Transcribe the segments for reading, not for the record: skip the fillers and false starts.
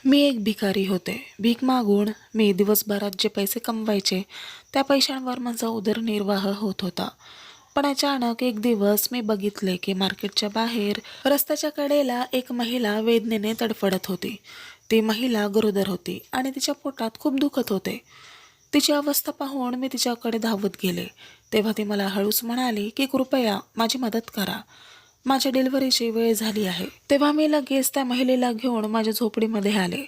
मी एक भिकारी होते. भीक मागून मी दिवसभरात जे पैसे कमवायचे त्या पैशांवर माझा उदरनिर्वाह होत होता. पण अचानक एक दिवस मी बघितले की मार्केटच्या बाहेर रस्त्याच्या कडेला एक महिला वेदनेने तडफडत होती. ती महिला गरोदर होती आणि तिच्या पोटात खूप दुखत होते. तिची अवस्था पाहून मी तिच्याकडे धावत गेले. तेव्हा ती मला हळूच म्हणाली की कृपया माझी मदत करा. माझ्या डिलिव्हरीची वेळ झाली आहे. तेव्हा मी लगेच त्या महिलेला घेऊन माझ्या झोपडीमध्ये आले.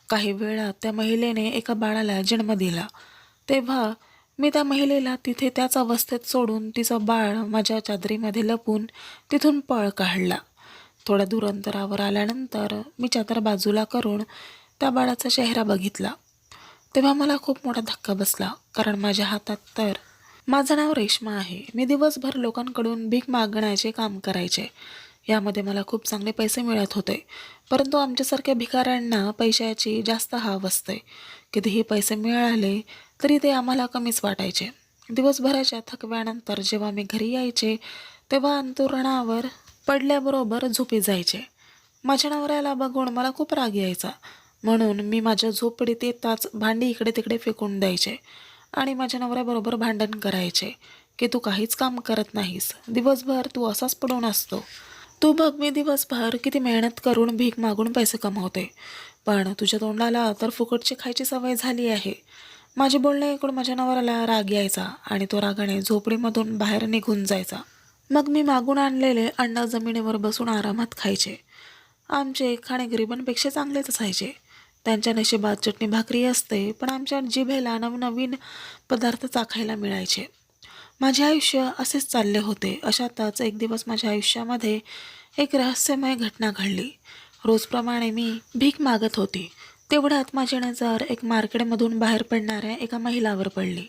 काही वेळात त्या महिलेने एका बाळाला जन्म दिला. तेव्हा मी त्या महिलेला तिथे त्याच अवस्थेत सोडून तिचं बाळ माझ्या चादरीमध्ये लपून तिथून पळ काढला. थोड्या दूर अंतरावर आल्यानंतर मी चादर बाजूला करून त्या बाळाचा चेहरा बघितला. तेव्हा मला खूप मोठा धक्का बसला, कारण माझ्या हातात तर माझं नाव रेश्मा आहे. मी दिवसभर लोकांकडून भीक मागण्याचे काम करायचे. यामध्ये मला खूप चांगले पैसे मिळत होते. परंतु आमच्यासारख्या भिकाऱ्यांना पैशाची जास्त हाव असते. कितीही पैसे मिळाले तरी ते आम्हाला कमीच वाटायचे. दिवसभराच्या थकव्यानंतर जेव्हा मी घरी यायचे तेव्हा अंथरुणावर पडल्याबरोबर झोपी जायचे. माझ्या नवऱ्याला बघून मला खूप राग यायचा. म्हणून मी माझ्या झोपडीत येताच भांडी इकडे तिकडे फेकून द्यायचे आणि माझ्या नवऱ्याबरोबर भांडण करायचे की तू काहीच काम करत नाहीस, दिवसभर तू असाच पडून असतो. तू बघ, मी दिवसभर किती मेहनत करून भीक मागून पैसे कमवते, पण तुझ्या तोंडाला तर फुकटची खायची सवय झाली आहे. माझे बोलणे ऐकून माझ्या नवऱ्याला राग यायचा आणि तो रागाने झोपडीमधून बाहेर निघून जायचा. मग मी मागून आणलेले अन्न जमिनीवर बसून आरामात खायचे. आमचे खाणे गरिबांपेक्षा चांगलेच असायचे. त्यांच्या नशिबात चटणी भाकरी असते, पण आमच्या जिभेला नवनवीन पदार्थ चाखायला मिळायचे. माझे आयुष्य असेच चालले होते. अशातच एक दिवस माझ्या आयुष्यामध्ये एक रहस्यमय घटना घडली. रोजप्रमाणे मी भीक मागत होती. तेवढ्यात माझी नजर एक मार्केटमधून बाहेर पडणाऱ्या एका महिलावर पडली.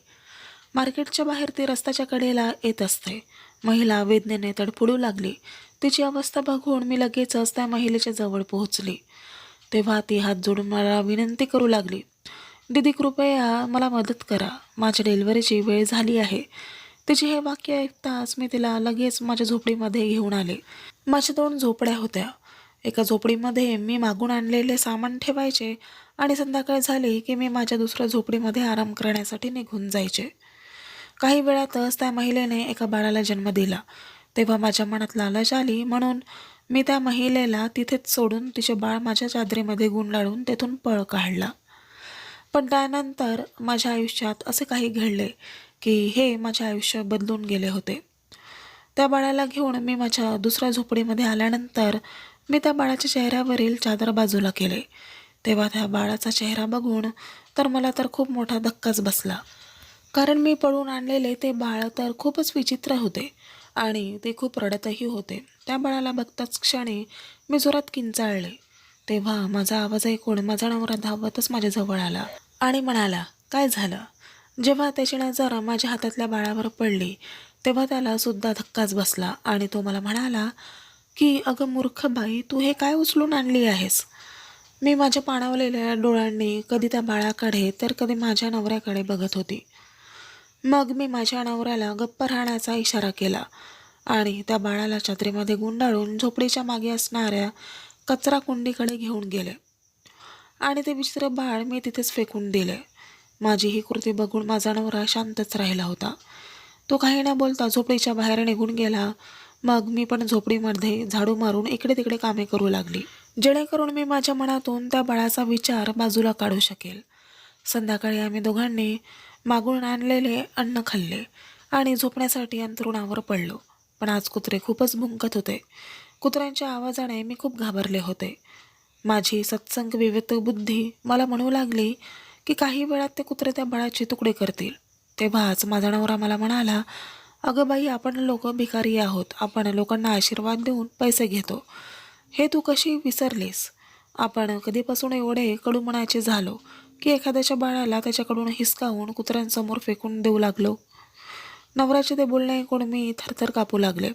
मार्केटच्या बाहेर ती रस्त्याच्या कडेला येत असते. महिला वेदनेने तडफडू लागली. तिची अवस्था बघून मी लगेचच त्या महिलेच्या जवळ पोहोचली. तेव्हा ती हात जोडून मला विनंती करू लागली, दीदी कृपया मला मदत करा, माझ्या डिलिव्हरीची वेळ झाली आहे. तिचे हे वाक्य ऐकताच मी तिला लगेच माझ्या झोपडीमध्ये घेऊन आले. माझ्या 2 झोपड्या होत्या. एका झोपडीमध्ये मी मागून आणलेले सामान ठेवायचे आणि संध्याकाळ झाली की मी माझ्या दुसऱ्या झोपडीमध्ये आराम करण्यासाठी निघून जायचे. काही वेळातच त्या महिलेने एका बाळाला जन्म दिला. तेव्हा माझ्या मनात लालच आली, म्हणून मी त्या महिलेला तिथेच सोडून तिचे बाळ माझ्या चादरीमध्ये गुंडाळून तेथून पळ काढला. पण त्यानंतर माझ्या आयुष्यात असे काही घडले की हे माझे आयुष्य बदलून गेले होते. त्या बाळाला घेऊन मी माझ्या दुसऱ्या झोपडीमध्ये आल्यानंतर मी त्या बाळाच्या चेहऱ्यावरील चादर बाजूला केले. तेव्हा त्या बाळाचा चेहरा बघून तर मला तर खूप मोठा धक्काच बसला. कारण मी पळून आणलेले ते बाळ तर खूपच विचित्र होते आणि ते खूप रडतही होते. त्या बाळाला बघताच क्षणी मी जोरात किंचाळले. तेव्हा माझा आवाज ऐकून माझा नवरा धावतच माझ्याजवळ आला आणि म्हणाला, काय झालं? जेव्हा त्याची नजर माझ्या हातातल्या बाळावर पडली तेव्हा त्याला सुद्धा धक्काच बसला आणि तो मला म्हणाला की अगं मूर्ख बाई, तू हे काय उचलून आणली आहेस? मी माझ्या पाणावलेल्या डोळ्यांनी कधी त्या बाळाकडे तर कधी माझ्या नवऱ्याकडे बघत होती. मग मी माझ्या नवऱ्याला गप्प राहण्याचा इशारा केला आणि त्या बाळाला छत्रीमध्ये गुंडाळून झोपडीच्या मागे असणाऱ्या कचरा कुंडीकडे घेऊन गेले आणि ते विचित्र बाळ मी तिथेच फेकून दिले. माझी ही कृती बघून माझा नवरा शांतच राहिला होता. तो काही न बोलता झोपडीच्या बाहेर निघून गेला. मग मी पण झोपडीमध्ये झाडू मारून इकडे तिकडे कामे करू लागली, जेणेकरून मी माझ्या मनातून त्या बाळाचा विचार बाजूला काढू शकेल. संध्याकाळी आम्ही दोघांनी मागून आणलेले अन्न खाल्ले आणि झोपण्यासाठी अंथरुणावर पडलो. पण आज कुत्रे खूपच भुंकत होते. कुत्र्यांच्या आवाजाने मी खूप घाबरले होते. माझी सत्संग विवेक बुद्धी मला म्हणू लागली की काही वेळात ते कुत्रे त्या बाळाचे तुकडे करतील. तेव्हाच माझा नवरा मला म्हणाला, अगं बाई, आपण लोक भिकारी आहोत. आपण लोकांना आशीर्वाद देऊन पैसे घेतो, हे तू कशी विसरलीस? आपण कधीपासून एवढे कडू मनाचे झालो की एखाद्याच्या बाळाला त्याच्याकडून हिसकावून कुत्र्यांसमोर फेकून देऊ लागलो. नवऱ्याचे ते बोलणे ऐकून मी थरथर कापू लागले.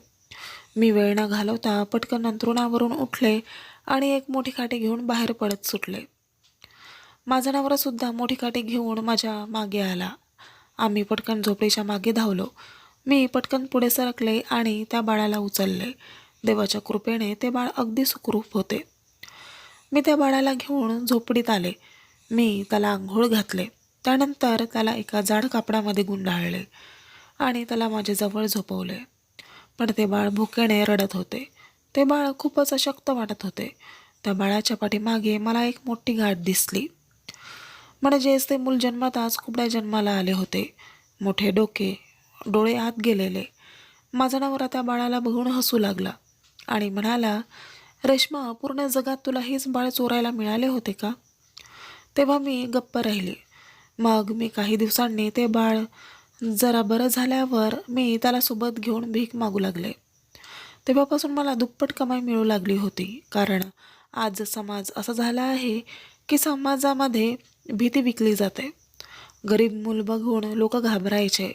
मी वेळ न घालवता पटकन अंथरुणावरून उठले आणि एक मोठी काठी घेऊन बाहेर पडत सुटले. माझा नवरासुद्धा मोठी काठी घेऊन माझ्या मागे आला. आम्ही पटकन झोपडीच्या मागे धावलो. मी पटकन पुढे सरकले आणि त्या बाळाला उचलले. देवाच्या कृपेने ते बाळ अगदी सुखरूप होते. मी त्या बाळाला घेऊन झोपडीत आले. मी त्याला आंघोळ घातले. त्यानंतर त्याला एका जाड कापडामध्ये गुंडाळले आणि त्याला माझ्याजवळ झोपवले. पण ते बाळ भुकेने रडत होते. ते बाळ खूपच अशक्त वाटत होते. त्या बाळाच्या पाठीमागे मला एक मोठी गाठ दिसली. म्हणजेच ते मूल जन्मताच कुबड्या जन्माला आले होते. मोठे डोके, डोळे आत गेलेले. माझा नवरा त्या बाळाला बघून हसू लागला आणि म्हणाला, रेश्मा, पूर्ण जगात तुला हेच बाळ चोरायला मिळाले होते का? तेव्हा मी गप्प राहिली. मग मी काही दिवसांनी ते बाळ जरा बरं झाल्यावर मी त्याला सोबत घेऊन भीक मागू लागले. तेव्हापासून मला दुप्पट कमाई मिळू लागली होती. कारण आज समाज असा झाला आहे की समाजामध्ये भीती विकली जाते. गरीब मूल बघून लोक घाबरायचे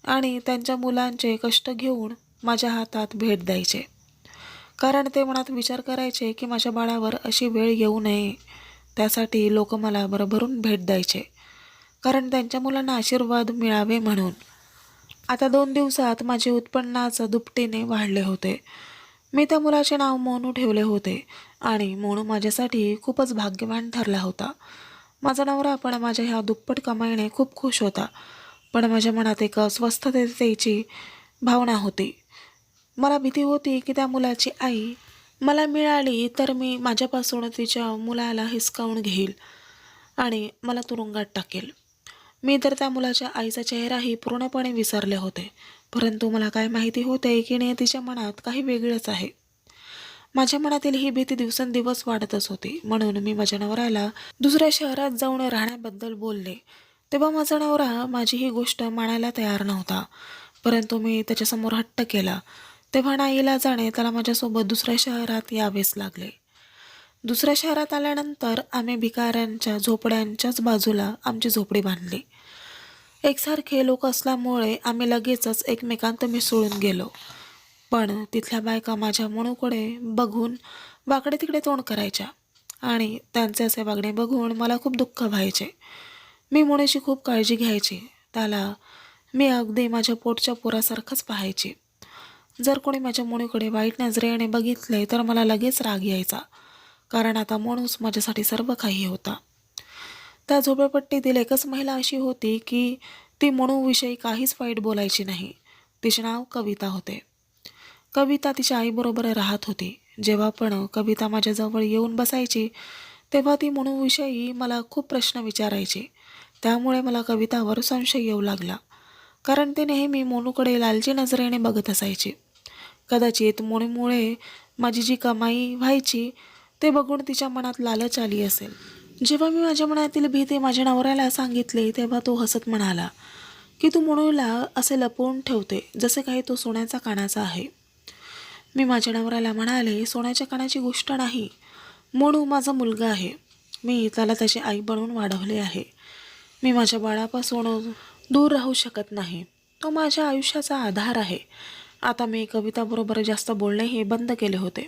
आणि त्यांच्या मुलांचे कष्ट घेऊन माझ्या हातात भेट द्यायचे. कारण ते मनात विचार करायचे की माझ्या बाळावर अशी वेळ येऊ नये. त्यासाठी लोक मला भरभरून भेट द्यायचे, कारण त्यांच्या मुलांना आशीर्वाद मिळावे म्हणून. आता 2 दिवसात माझे उत्पन्नाच दुपटीने वाढले होते. मी त्या मुलाचे नाव मोनू ठेवले होते आणि मोनू माझ्यासाठी खूपच भाग्यवान ठरला होता. माझा नवरा पण माझ्या ह्या दुप्पट कमाईने खूप खुश होता. पण माझ्या मनात एक अस्वस्थतेची भावना होती. मला भीती होती की त्या मुलाची आई मला मिळाली तर मी माझ्यापासून तिच्या मुलाला हिसकावून घेईल आणि मला तुरुंगात टाकेल. मी तर त्या मुलाच्या आईचा चेहराही पूर्णपणे विसरले होते. परंतु मला काय माहिती होते की नियतीच्या मनात काही वेगळंच आहे. माझ्या मनातील ही भीती दिवसेंदिवस वाढतच होती. म्हणून मी माझ्या नवऱ्याला दुसऱ्या शहरात जाऊन राहण्याबद्दल बोलले. तेव्हा माझा नवरा माझी ही गोष्ट मानायला तयार नव्हता. परंतु मी त्याच्यासमोर हट्ट केला. तेव्हा नाईलाजाने त्याला माझ्यासोबत दुसऱ्या शहरात यावेच लागले. दुसऱ्या शहरात आल्यानंतर आम्ही भिकाऱ्यांच्या झोपड्यांच्याच बाजूला आमची झोपडी बांधली. एकसारखे लोक असल्यामुळे आम्ही लगेचच एकमेकांत मिसळून गेलो. पण तिथल्या बायका माझ्या मनूकडे बघून वाकडे तिकडे तोंड करायच्या आणि त्यांचे असे वागणे बघून मला खूप दुःख व्हायचे. मी मनूची खूप काळजी घ्यायची. त्याला मी अगदी माझ्या पोटच्या पोरासारखंच पाहायची. जर कोणी माझ्या मनूकडे वाईट नजरेने बघितले तर मला लगेच राग यायचा, कारण आता मनूच माझ्यासाठी सर्व काही होता. त्या झोपडपट्टीतील एकच महिला अशी होती की ती मनूविषयी काहीच वाईट बोलायची नाही. तिचे नाव कविता होते. कविता तिच्या आईबरोबर राहत होती. जेव्हा पण कविता माझ्याजवळ येऊन बसायची तेव्हा ती मनूविषयी मला खूप प्रश्न विचारायची. त्यामुळे मला कवितावर संशय येऊ लागला, कारण ती नेहमी मनूकडे लालची नजरेने बघत असायची. कदाचित मनूमुळे माझी जी कमाई व्हायची ते बघून तिच्या मनात लालच आली असेल. जेव्हा मी माझ्या मनातील भीती माझ्या नवऱ्याला सांगितले तेव्हा तो हसत म्हणाला की तू मनूला असे लपवून ठेवते जसे काही तो सोन्याचा कानाचा आहे. मी माझ्या नवऱ्याला म्हणाले, सोन्याच्या कानाची गोष्ट नाही, मनू माझा मुलगा आहे. मी त्याला त्याची आई बनवून वाढवले आहे. मी माझ्या बाळापासून दूर राहू शकत नाही. तो माझ्या आयुष्याचा आधार आहे. आता मी कविताबरोबर जास्त बोलणेही बंद केले होते.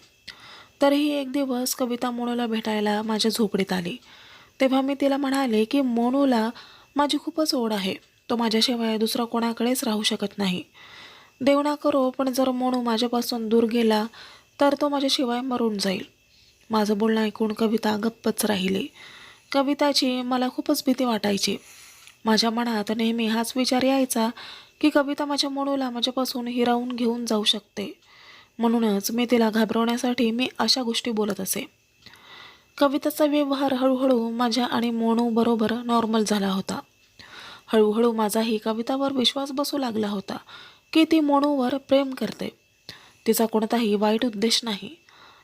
तरीही एक दिवस कविता मनूला भेटायला माझ्या झोपडीत आली. तेव्हा मी तिला म्हणाले की मनूला माझी खूपच ओढ आहे. तो माझ्याशिवाय दुसरा कोणाकडेच राहू शकत नाही. देव ना करो, पण जर मनू माझ्यापासून दूर गेला तर तो माझ्याशिवाय मरून जाईल. माझं बोलणं ऐकून कविता गप्पच राहिली. कविताची मला खूपच भीती वाटायची. माझ्या मनात नेहमी हाच विचार यायचा की कविता माझ्या मनूला माझ्यापासून हिरावून घेऊन जाऊ शकते. म्हणूनच मी तिला घाबरवण्यासाठी मी अशा गोष्टी बोलत असे. कविताचा व्यवहार हळूहळू माझ्या आणि मनू बरोबर नॉर्मल झाला होता. हळूहळू माझाही कवितावर विश्वास बसू लागला होता की ती मनूवर प्रेम करते. तिचा कोणताही वाईट उद्देश नाही.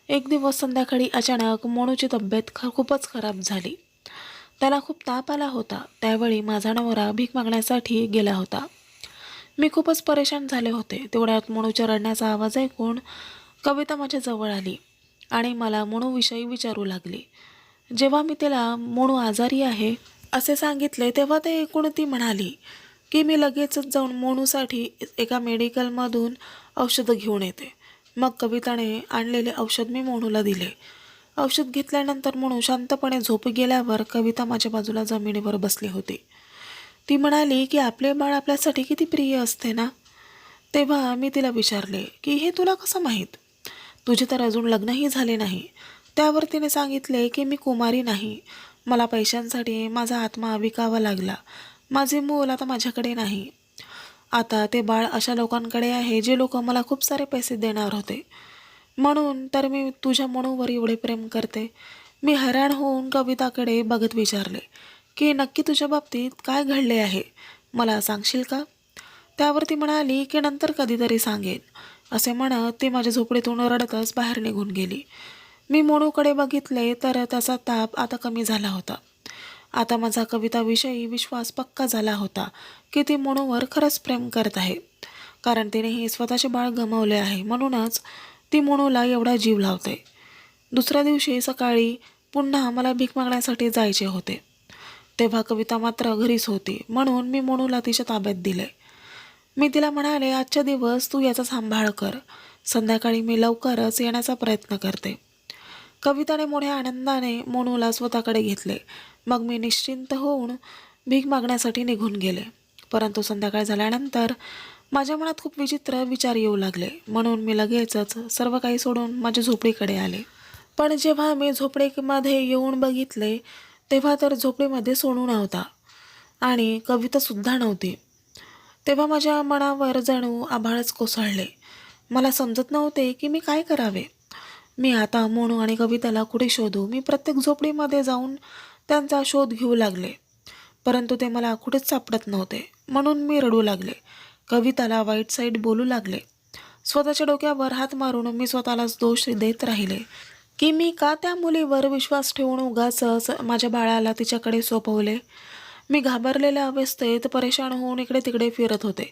एक दिवस संध्याकाळी अचानक मनूची तब्येत खूपच खराब झाली. त्याला खूप ताप आला होता. त्यावेळी माझा नवरा भीक मागण्यासाठी गेला होता. मी खूपच परेशान झाले होते. तेवढ्यात मनूच्या रडण्याचा आवाज ऐकून कविता माझ्या जवळ आली आणि मला मनूविषयी विचारू लागली. जेव्हा मी तिला मनू आजारी आहे असे सांगितले तेव्हा ते ऐकून ती म्हणाली की मी लगेचच जाऊन मनूसाठी एका मेडिकलमधून औषधं घेऊन येते. मग कविताने आणलेले औषध मी मनूला दिले. औषध घेतल्यानंतर मनू शांतपणे झोपी गेल्यावर कविता माझ्या बाजूला जमिनीवर बसली होती. ती म्हणाली की आपले बाळ आपल्यासाठी किती प्रिय असते ना. तेव्हा मी तिला विचारले की हे तुला कसं माहीत? तुझे तर अजून लग्नही झाले नाही. त्यावर तिने सांगितले की मी कुमारी नाही, मला पैशांसाठी माझा आत्मा विकावा लागला, माझे मूल आता माझ्याकडे नाही. आता ते बाळ अशा लोकांकडे आहे जे लोक मला खूप सारे पैसे देणार होते. म्हणून तर मी तुझ्या मनूवर एवढे प्रेम करते. मी हैराण होऊन कविताकडे बघत विचारले की नक्की तुझ्या बाबतीत काय घडले आहे, मला सांगशील का? त्यावर ती म्हणाली की नंतर कधीतरी सांगेन. असे म्हणत ती माझ्या झोपडीतून रडतच बाहेर निघून गेली. मी मोनूकडे बघितले तर त्याचा ताप आता कमी झाला होता. आता माझा कविताविषयी विश्वास पक्का झाला होता की ती मोनूवर खरंच प्रेम करत आहे. कारण तिनेही स्वतःचे बाळ गमावले आहे, म्हणूनच ती मोनूला एवढा जीव लावते. दुसऱ्या दिवशी सकाळी पुन्हा मला भीक मागण्यासाठी जायचे होते. तेव्हा कविता मात्र घरीच होती, म्हणून मी मोनूला तिच्या ताब्यात दिले. मी तिला म्हणाले, आजच्या दिवस तू याचा सांभाळ कर, संध्याकाळी मी लवकरच येण्याचा प्रयत्न करते. कविताने मोठ्या आनंदाने मोनूला स्वतःकडे घेतले. मग मी निश्चिंत होऊन भीक मागण्यासाठी निघून गेले. परंतु संध्याकाळ झाल्यानंतर माझ्या मनात खूप विचित्र विचार येऊ लागले, म्हणून मी लगेचच सर्व काही सोडून माझ्या झोपडीकडे आले. पण जेव्हा मी झोपडीमध्ये येऊन बघितले तेव्हा तर झोपडीमध्ये सोनू नव्हता आणि कवितासुद्धा नव्हती. तेव्हा माझ्या मनावर जणू आभाळच कोसळले. मला समजत नव्हते की मी काय करावे. मी आता मोनू आणि कविताला कुठे शोधू? मी प्रत्येक झोपडीमध्ये जाऊन त्यांचा शोध घेऊ लागले, परंतु ते मला कुठेच सापडत नव्हते. म्हणून मी रडू लागले, कविताला वाईट साईड बोलू लागले. स्वतःच्या डोक्यावर हात मारून मी स्वतःलाच दोष देत राहिले की मी का त्या मुलीवर विश्वास ठेवून उगाचच माझ्या बाळाला तिच्याकडे सोपवले. मी घाबरलेल्या अवस्थेत परेशान होऊन इकडे तिकडे फिरत होते.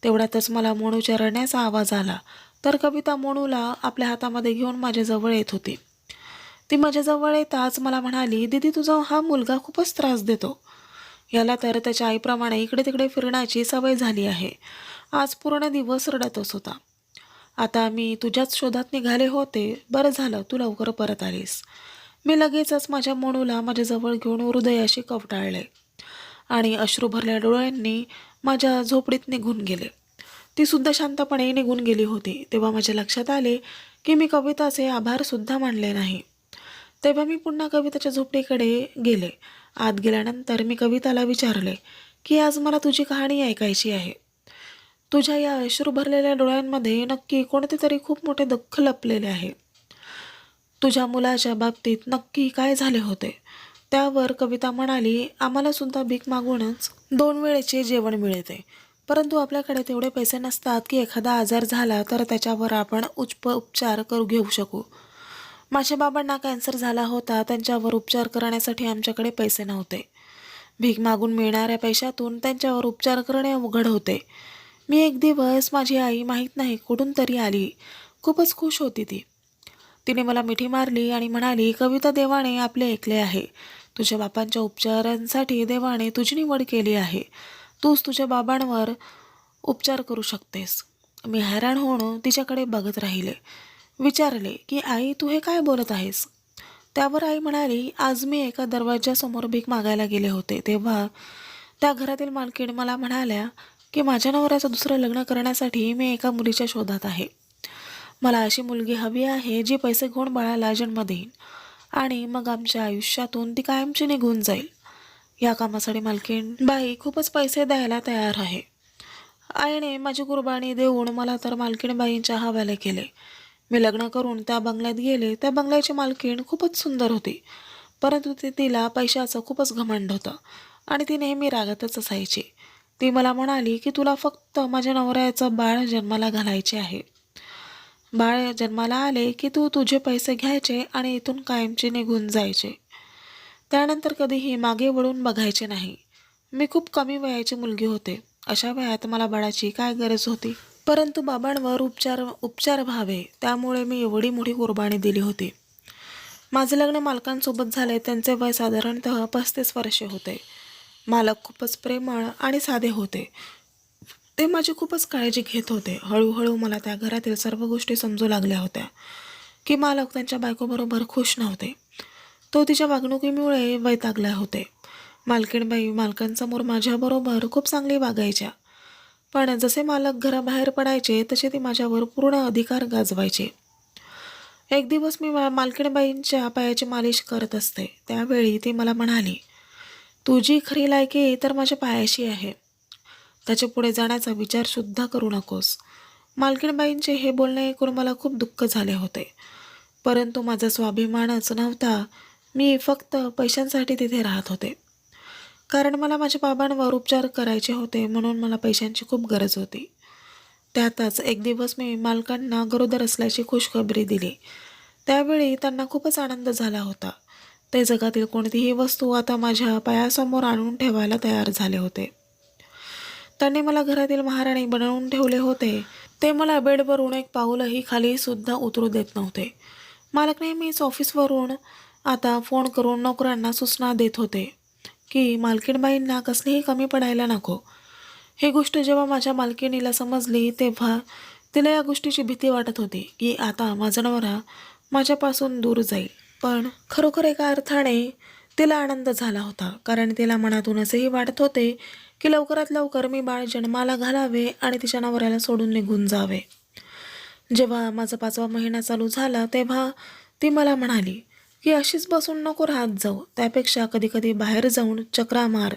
तेवढ्यातच मला मोनूच्या रडण्याचा आवाज आला, तर कविता मोनूला आपल्या हातामध्ये घेऊन माझ्याजवळ येत होती. ती माझ्याजवळ येताच मला म्हणाली, दीदी तुझा हा मुलगा खूपच त्रास देतो. याला तर त्याच्या आईप्रमाणे इकडे तिकडे फिरण्याची सवय झाली आहे. आज पूर्ण दिवस रडतच होता. आता मी तुझ्याच शोधात निघाले होते, बरं झालं तू लवकर परत आलीस. मी लगेचच माझ्या मोनूला माझ्याजवळ घेऊन हृदयाशी कवटाळले आणि अश्रू भरल्या डोळ्यांनी माझ्या झोपडीत निघून गेले. ती सुद्धा शांतपणे निघून गेली होती. तेव्हा माझ्या लक्षात आले की मी कविताचे आभारसुद्धा मानले नाही. तेव्हा मी पुन्हा कविताच्या झोपडीकडे गेले. आत गेल्यानंतर मी कविताला विचारले की आज मला तुझी कहाणी ऐकायची आहे. तुझ्या या अश्रू भरलेल्या डोळ्यांमध्ये नक्की कोणते तरी खूप मोठे दुःख लपलेले आहे. तुझ्या मुलाच्या बाबतीत नक्की काय झाले होते? त्यावर कविता म्हणाली, आम्हाला सुद्धा भीक मागूनच 2 वेळेचे जेवण मिळते, परंतु आपल्याकडे तेवढे पैसे नसतात की एखादा आजार झाला तर त्याच्यावर आपण उपचार घेऊ शकू. माझ्या बाबांना कॅन्सर झाला होता, त्यांच्यावर उपचार करण्यासाठी आमच्याकडे पैसे नव्हते. भीक मागून मिळणाऱ्या पैशातून त्यांच्यावर उपचार करणे अवघड होते. मी एक दिवस माझी आई माहीत नाही कुठून तरी आली. खूपच खुश होती ती. तिने मला मिठी मारली आणि म्हणाली, कविता देवाने आपले ऐकले आहे. तुझ्या बाबांच्या उपचारांसाठी देवाने तुझी निवड केली आहे. तूच तुझ्या बाबांवर उपचार करू शकतेस. मी हैराण होऊन तिच्याकडे बघत राहिले. विचारले की आई तू हे काय बोलत आहेस? त्यावर आई म्हणाली, आज मी एका दरवाजासमोर भीक मागायला गेले होते, तेव्हा त्या घरातील मालकीण मला म्हणाल्या की माझ्या नवऱ्याचं दुसरं लग्न करण्यासाठी मी एका मुलीच्या शोधात आहे. मला अशी मुलगी हवी आहे जी पैसे घेऊन बाळाला जन्म देईन आणि मग आमच्या आयुष्यातून ती कायमची निघून जाईल. या कामासाठी मालकीण बाई खूपच पैसे द्यायला तयार आहे. आईने माझी कुर्बानी देऊन मला तर मालकीणबाईंच्या हवाले केले. मी लग्न करून त्या बंगल्यात गेले. त्या बंगल्याची मालकीण खूपच सुंदर होती, परंतु तिला पैशाचं खूपच घमंड होतं आणि ती नेहमी रागातच असायची. ती मला म्हणाली की तुला फक्त माझ्या नवऱ्याचं बाळ जन्माला घालायचे आहे. बाळ जन्माला आले की तू तुझे पैसे घ्यायचे आणि इथून कायमचे निघून जायचे. त्यानंतर कधीही मागे वळून बघायचे नाही. मी खूप कमी वयाची मुलगी होते. अशा वयात मला बाळाची काय गरज होती? परंतु बाबांवर उपचार व्हावे त्यामुळे मी एवढी मोठी कुर्बानी दिली होती. माझे लग्न मालकांसोबत झाले. त्यांचे वय साधारणतः 35 वर्षे होते. मालक खूपच प्रेमळ आणि साधे होते. ते माझी खूपच काळजी घेत होते. हळूहळू मला त्या घरातील सर्व गोष्टी समजू लागल्या होत्या की मालक त्यांच्या बायकोबरोबर खुश नव्हते. तो तिच्या वागणुकीमुळे वैतागले होते. मालकीणबाई मालकांसमोर माझ्याबरोबर खूप चांगली वागायच्या, पण जसे मालक घराबाहेर पडायचे तसे ते माझ्यावर पूर्ण अधिकार गाजवायचे. एक दिवस मी मालकीणबाईंच्या पायाची मालिश करत असते. त्यावेळी ती मला म्हणाली, तुझी खरी लायकी तर माझ्या पायाशी आहे. त्याच्या पुढे जाण्याचा विचारसुद्धा करू नकोस. मालकीणबाईंचे हे बोलणे ऐकून मला खूप दुःख झाले होते. परंतु माझा स्वाभिमानच नव्हता. मी फक्त पैशांसाठी तिथे राहत होते. कारण मला माझ्या बाबांवर उपचार करायचे होते, म्हणून मला पैशांची खूप गरज होती. त्यातच एक दिवस मी मालकांना गरोदर असल्याची खुशखबरी दिली. त्यावेळी त्यांना खूपच आनंद झाला होता. ते जगातील कोणतीही वस्तू आता माझ्या पायासमोर आणून ठेवायला तयार झाले होते. त्यांनी मला घरातील महाराणी बनवून ठेवले होते. ते मला बेडवरून एक पाऊलही खाली सुद्धा उतरू देत नव्हते. मालक नेहमीच ऑफिसवरून आता फोन करून नोकरांना सूचना देत होते की मालकीणबाईंना कसलीही कमी पडायला नको. ही गोष्ट जेव्हा माझ्या मालकिणीला समजली तेव्हा तिला या गोष्टीची भीती वाटत होती की आता माझा नवरा माझ्यापासून दूर जाईल. पण खरोखर एका अर्थाने तिला आनंद झाला होता, कारण तिला मनातून असेही वाटत होते की लवकरात लवकर मी बाळ जन्माला घालावे आणि तिच्या नवऱ्याला सोडून निघून जावे. जेव्हा माझा 5वा महिना चालू झाला तेव्हा ती मला म्हणाली की अशीच बसून नको राहत जाऊ, त्यापेक्षा कधी कधी बाहेर जाऊन चक्रा मार,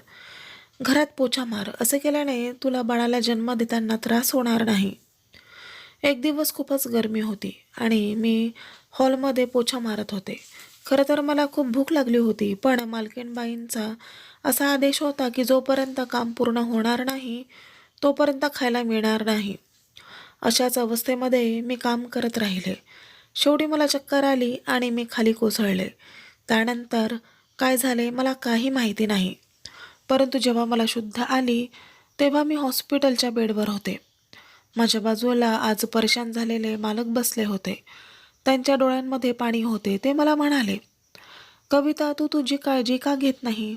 घरात पोछा मार. असे केल्याने तुला बाळाला जन्म देताना त्रास होणार नाही. एक दिवस खूपच गरमी होती आणि मी हॉलमध्ये पोछा मारत होते. खरं तर मला खूप भूक लागली होती, पण मालकीणबाईंचा असा आदेश होता की जोपर्यंत काम पूर्ण होणार नाही तोपर्यंत खायला मिळणार नाही. अशाच अवस्थेमध्ये मी काम करत राहिले. शेवटी मला चक्कर आली आणि मी खाली कोसळले. त्यानंतर काय झाले मला काही माहिती नाही. परंतु जेव्हा मला शुद्ध आली तेव्हा मी हॉस्पिटलच्या बेडवर होते. माझ्या बाजूला आज परेशान झालेले मालक बसले होते. त्यांच्या डोळ्यांमध्ये पाणी होते. ते मला म्हणाले, कविता, तू तुझी काळजी का घेत नाही?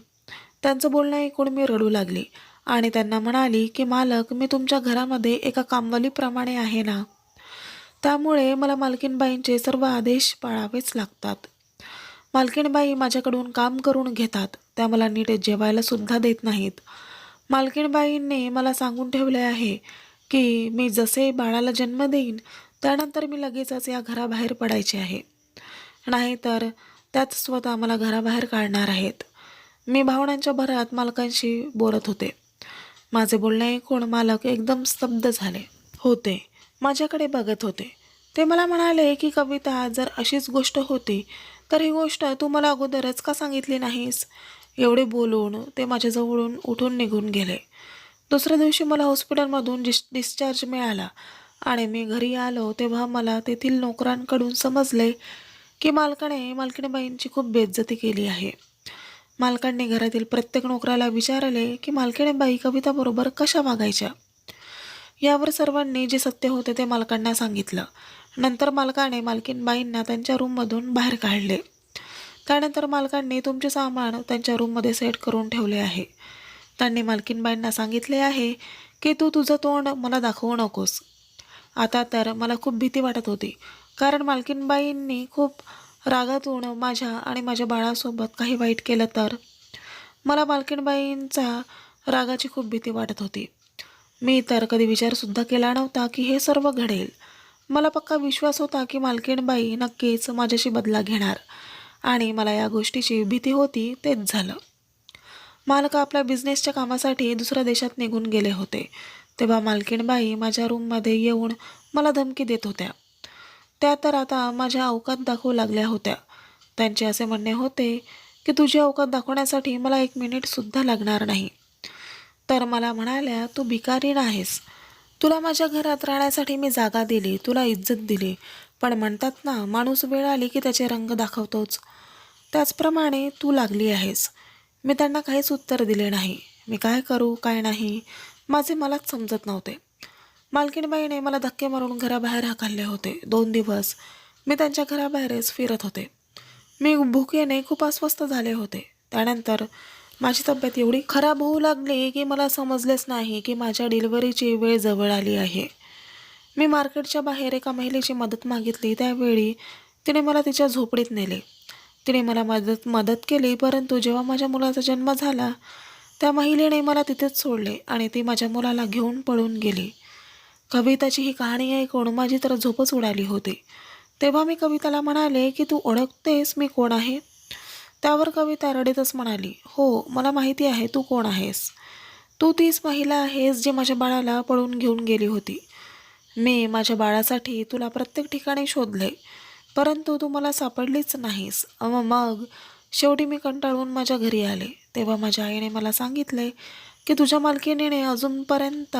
त्यांचं बोलणं ऐकून मी रडू लागली आणि त्यांना म्हणाली की मालक, मी तुमच्या घरामध्ये एका कामवालीप्रमाणे आहे ना, त्यामुळे मला मालकीणबाईंचे सर्व आदेश पाळावेच लागतात. मालकीणबाई माझ्याकडून काम करून घेतात, त्या मला नीट जेवायला सुद्धा देत नाहीत. मालकीणबाईंनी मला सांगून ठेवले आहे की मी जसे बाळाला जन्म देईन त्यानंतर मी लगेचच या घराबाहेर पडायचे आहे, नाहीतर त्याच स्वतः मला घराबाहेर काढणार आहेत. मी भावनांच्या भरात मालकांशी बोलत होते. माझे बोलणे ऐकून मालक एकदम स्तब्ध झाले होते. माझ्याकडे बघत होते. ते मला म्हणाले की कविता, जर अशीच गोष्ट होती तर ही गोष्ट तू मला अगोदरच का सांगितली नाहीस? एवढे बोलून ते माझ्याजवळून उठून निघून गेले. दुसऱ्या दिवशी मला हॉस्पिटलमधून डिस्चार्ज मिळाला आणि मी घरी आलो तेव्हा मला तेथील नोकरांकडून समजले की मालकीणबाईंची खूप बेइज्जती केली आहे. मालकांनी घरातील प्रत्येक नोकराला विचारले की मालकीणबाई कविताबरोबर कशा वागायच्या. यावर सर्वांनी जे सत्य होते ते मालकांना सांगितलं. नंतर मालकाने मालकीणबाईंना त्यांच्या रूममधून बाहेर काढले. त्यानंतर मालकांनी तुमचे सामान त्यांच्या रूममध्ये सेट करून ठेवले आहे. त्यांनी मालकीणबाईंना सांगितले आहे की तू तुझं तोंड मला दाखवू नकोस. आता तर मला खूप भीती वाटत होती, कारण मालकीणबाईंनी खूप रागातून माझ्या आणि माझ्या बाळासोबत काही वाईट केलं तर. मला मालकीणबाईंचा रागाची खूप भीती वाटत होती. मी तर कधी विचारसुद्धा केला नव्हता की हे सर्व घडेल. मला पक्का विश्वास होता की मालकीणबाई नक्कीच माझ्याशी बदला घेणार आणि मला या गोष्टीची भीती होती. तेच झालं. मालक आपल्या बिझनेसच्या कामासाठी दुसऱ्या देशात निघून गेले होते. तेव्हा मालकीणबाई माझ्या रूममध्ये येऊन मला धमकी देत होत्या. त्या तर आता माझ्या अवकात दाखवू लागल्या होत्या. त्यांचे असे म्हणणे होते की तुझी अवकात दाखवण्यासाठी मला 1 मिनिटसुद्धा लागणार नाही. तर मला म्हणाल्या, तू भिकारी नाहीस. तुला माझ्या घरात राहण्यासाठी मी जागा दिली, तुला इज्जत दिली, पण म्हणतात ना, माणूस वेळ आली की त्याचे रंग दाखवतोच, त्याचप्रमाणे तू लागली आहेस. मी त्यांना काहीच उत्तर दिले नाही. मी काय करू काय नाही माझे मलाच समजत नव्हते. मालकीणबाईने मला धक्के मारून घराबाहेर हाकलले होते. 2 दिवस मी त्यांच्या घराबाहेरच फिरत होते. मी भुकेने खूप अस्वस्थ झाले होते. त्यानंतर माझी तब्येत एवढी खराब होऊ लागली की मला समजलेच नाही की माझ्या डिलिव्हरीची वेळ जवळ आली आहे. मी मार्केटच्या बाहेर एका महिलेची मदत मागितली. त्यावेळी तिने मला तिच्या झोपडीत नेले. तिने मला मदत केली, परंतु जेव्हा माझ्या मुलाचा जन्म झाला त्या महिलेने मला तिथेच सोडले आणि ती माझ्या मुलाला घेऊन पळून गेली. कविताची ही कहाणी ऐकून माझी तर झोपच उडाली होती. तेव्हा मी कविताला म्हणाले की तू ओळखतेस मी कोण आहे? त्यावर कविता रडतच म्हणाली, हो मला माहिती आहे तू कोण आहेस. तू तीच महिला आहेस जी माझ्या बाळाला पळून घेऊन गेली होती. मी माझ्या बाळासाठी तुला प्रत्येक ठिकाणी शोधले, परंतु तू मला सापडलीच नाहीस. मग शेवटी मी कंटाळून माझ्या घरी आले. तेव्हा माझ्या आईने मला सांगितले की तुझ्या मालकिनीने अजूनपर्यंत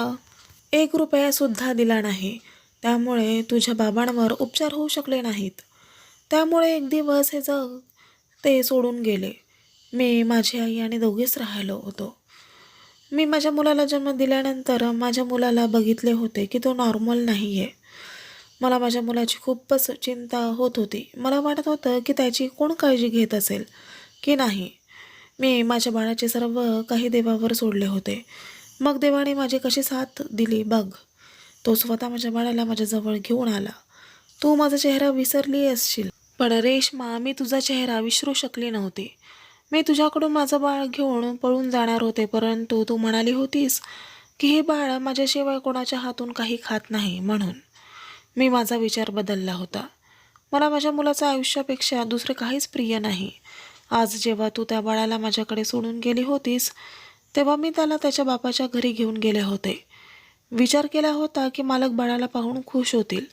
1 रुपयासुद्धा दिला नाही. त्यामुळे तुझ्या बाबांवर उपचार होऊ शकले नाहीत. त्यामुळे एक दिवस हे जग ते सोडून गेले. मी, माझी आई आणि दोघेच राहिलो होतो. मी माझ्या मुलाला जन्म दिल्यानंतर माझ्या मुलाला बघितले होते की तो नॉर्मल नाही आहे. मला माझ्या मुलाची खूपच चिंता होत होती. मला वाटत होतं की त्याची कोण काळजी घेत असेल की नाही. मी माझ्या बाळाचे सर्व काही देवावर सोडले होते. मग देवाने माझी कशी साथ दिली बघ. तो स्वतः माझ्या बाळाला माझ्याजवळ घेऊन आला. तू माझा चेहरा विसरली असशील, पण रेश्मा मी तुझा चेहरा विसरू शकली नव्हती. मी तुझ्याकडून माझं बाळ घेऊन पळून जाणार होते, परंतु तू म्हणाली होतीस की हे बाळ माझ्याशिवाय कोणाच्या हातून काही खात नाही म्हणून मी माझा विचार बदलला होता. मला माझ्या मुलाचं आयुष्यापेक्षा दुसरे काहीच प्रिय नाही. आज जेव्हा तू त्या बाळाला माझ्याकडे सोडून गेली होतीस, तेव्हा मी त्याला त्याच्या बापाच्या घरी घेऊन गेले होते. विचार केला होता की मालक बाळाला पाहून खुश होतील,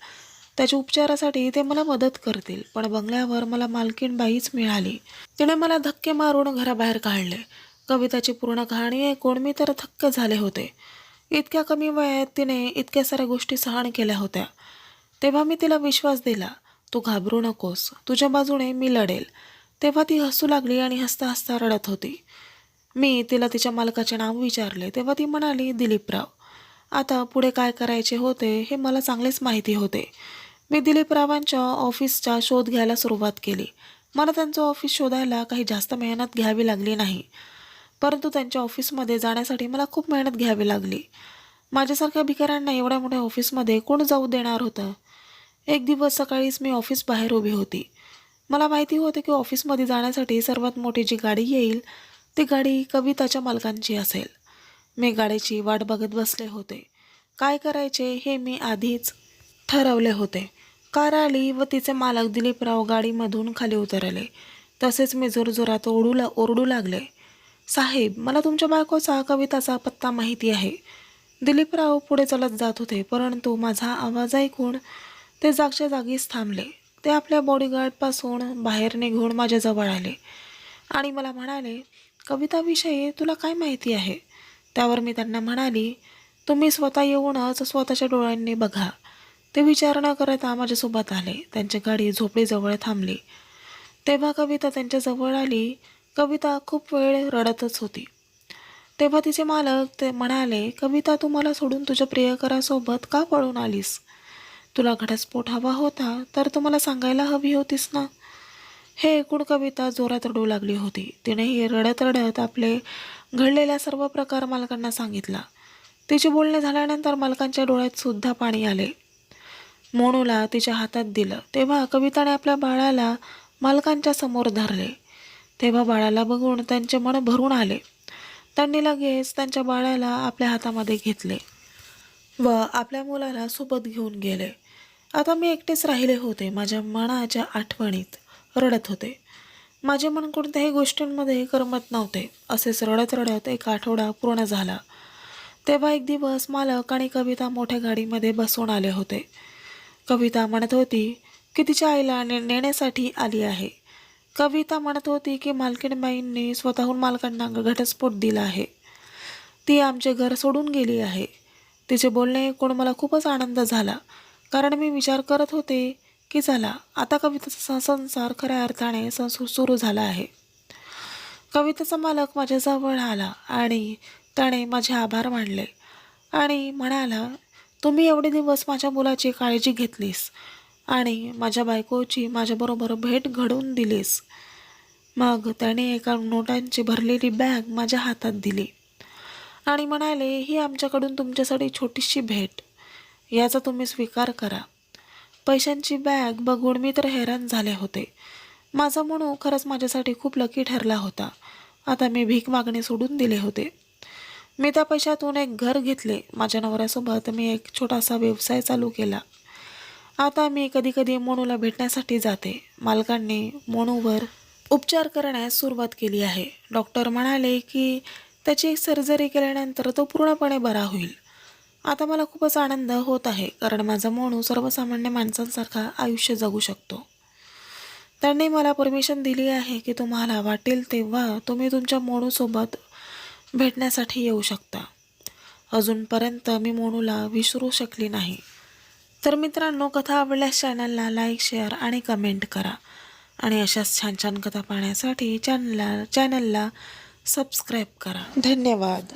त्याच्या उपचारासाठी ते मला मदत करतील. पण बंगल्यावर मला मालकीण बाईच मिळाली. तिने मला धक्के मारून घराबाहेर काढले. कविताची पूर्ण कहाणी ऐकून मी तर थक्क झाले होते. इतक्या कमी वयात तिने इतक्या साऱ्या गोष्टी सहन केल्या होत्या. तेव्हा मी तिला विश्वास दिला, तू घाबरू नकोस, तुझ्या बाजूने मी लढेल. तेव्हा ती हसू लागली आणि हसता हसता रडत होती. मी तिला तिच्या मालकाचे नाव विचारले तेव्हा ती म्हणाली, दिलीपराव. आता पुढे काय करायचे होते हे मला चांगलेच माहिती होते. मी दिलीपरावांच्या ऑफिसचा शोध घ्यायला सुरुवात केली. मला त्यांचं ऑफिस शोधायला काही जास्त मेहनत घ्यावी लागली नाही, परंतु त्यांच्या ऑफिसमध्ये जाण्यासाठी मला खूप मेहनत घ्यावी लागली. माझ्यासारख्या भिकाऱ्यांना एवढ्या मोठ्या ऑफिसमध्ये कोण जाऊ देणार होतं? एक दिवस सकाळीच मी ऑफिस बाहेर उभी होती. मला माहिती होते की ऑफिसमध्ये जाण्यासाठी सर्वात मोठी जी गाडी येईल ती गाडी कविताच्या मालकांची असेल. मी गाडीची वाट बघत बसले होते. काय करायचे हे मी आधीच ठरवले होते. कार आली व तिचे मालक दिलीपराव गाडीमधून खाली उतरले. तसेच मी जोरजोरात ओरडू लागले, साहेब मला तुमच्या बायकोचा कविताचा पत्ता माहिती आहे. दिलीपराव पुढे चालत जात होते, परंतु माझा आवाज ऐकून ते जागच्या जागीच थांबले. ते आपल्या बॉडीगार्डपासून बाहेर निघून माझ्याजवळ आले आणि मला म्हणाले, कविताविषयी तुला काय माहिती आहे? त्यावर मी त्यांना म्हणाली, तुम्ही स्वतः येऊनच स्वतःच्या डोळ्यांनी बघा. ते विचार न करता माझ्यासोबत आले. त्यांची गाडी झोपडीजवळ थांबली. तेव्हा कविता त्यांच्याजवळ आली. कविता खूप वेळ रडतच होती. तेव्हा तिचे मालक ते म्हणाले, कविता तू मला सोडून तुझ्या प्रियकरासोबत का पळून आलीस? तुला घटस्फोट हवा होता तर तू मला सांगायला हवी होतीस ना. हे ऐकून कविता जोरात रडू लागली होती. तिनेही रडत रडत आपले घडलेला सर्व प्रकार मालकांना सांगितला. तिचे बोलणे झाल्यानंतर मालकांच्या डोळ्यात सुद्धा पाणी आले. मोनूला तिच्या हातात दिलं तेव्हा कविताने आपल्या बाळाला मालकांच्या समोर धरले. तेव्हा बाळाला बघून त्यांचे मन भरून आले. त्यांनी लगेच त्यांच्या बाळाला आपल्या हातामध्ये घेतले व आपल्या मुलाला सोबत घेऊन गेले. आता मी एकटेच राहिले होते. माझ्या मनाच्या आठवणीत रडत होते. माझे मन कोणत्याही गोष्टींमध्ये करमत नव्हते. असेच रडत रडत 1 आठवडा पूर्ण झाला. तेव्हा एक दिवस मालक आणि कविता मोठ्या गाडीमध्ये बसून आले होते. कविता म्हणत होती की तिच्या आईला नेण्यासाठी आली आहे. कविता म्हणत होती की मालकीणबाईंनी स्वतःहून मालकांना घटस्फोट दिला आहे. ती आमचे घर सोडून गेली आहे. तिचे बोलणे ऐकून मला खूपच आनंद झाला, कारण मी विचार करत होते की चला आता कविताचा संसार खऱ्या अर्थाने सुरू झाला आहे. कविताचा मालक माझ्याजवळ आला आणि त्याने माझे आभार मानले आणि म्हणाला, तुम्ही एवढे दिवस माझ्या मुलाची काळजी घेतलीस आणि माझ्या बायकोची माझ्याबरोबर भेट घडवून दिलीस. मग त्याने एका नोटांची भरलेली बॅग माझ्या हातात दिली आणि म्हणाले, ही आमच्याकडून तुमच्यासाठी छोटीशी भेट, याचा तुम्ही स्वीकार करा. पैशांची बॅग बघून मी तर हैराण झाले होते. माझा मनू खरंच माझ्यासाठी खूप लकी ठरला होता. आता मी भीक मागणे सोडून दिले होते. मी त्या पैशातून एक घर घेतले. माझ्या नवऱ्यासोबत मी एक छोटासा व्यवसाय चालू केला आता मी कधी कधी मोनूला भेटण्यासाठी जाते. मालकांनी मोनूवर उपचार करण्यास सुरुवात केली आहे. डॉक्टर म्हणाले की त्याची सर्जरी केल्यानंतर तो पूर्णपणे बरा होईल. आता मला खूपच आनंद होत आहे, कारण माझा मोनू सर्वसामान्य माणसांसारखा आयुष्य जगू शकतो. त्यांनी मला परमिशन दिली आहे की तुम्हाला वाटेल तेव्हा तुम्ही तुमच्या मोनूसोबत भेटण्यासाठी येऊ शकता. अजूनपर्यंत मी मोनूला विसरू शकली नाही. तर मित्रांनो, कथा आवडल्यास चॅनलला लाईक, शेअर आणि कमेंट करा. आणि अशाच छान छान कथा पाहण्यासाठी चॅनलला सबस्क्राईब करा. धन्यवाद.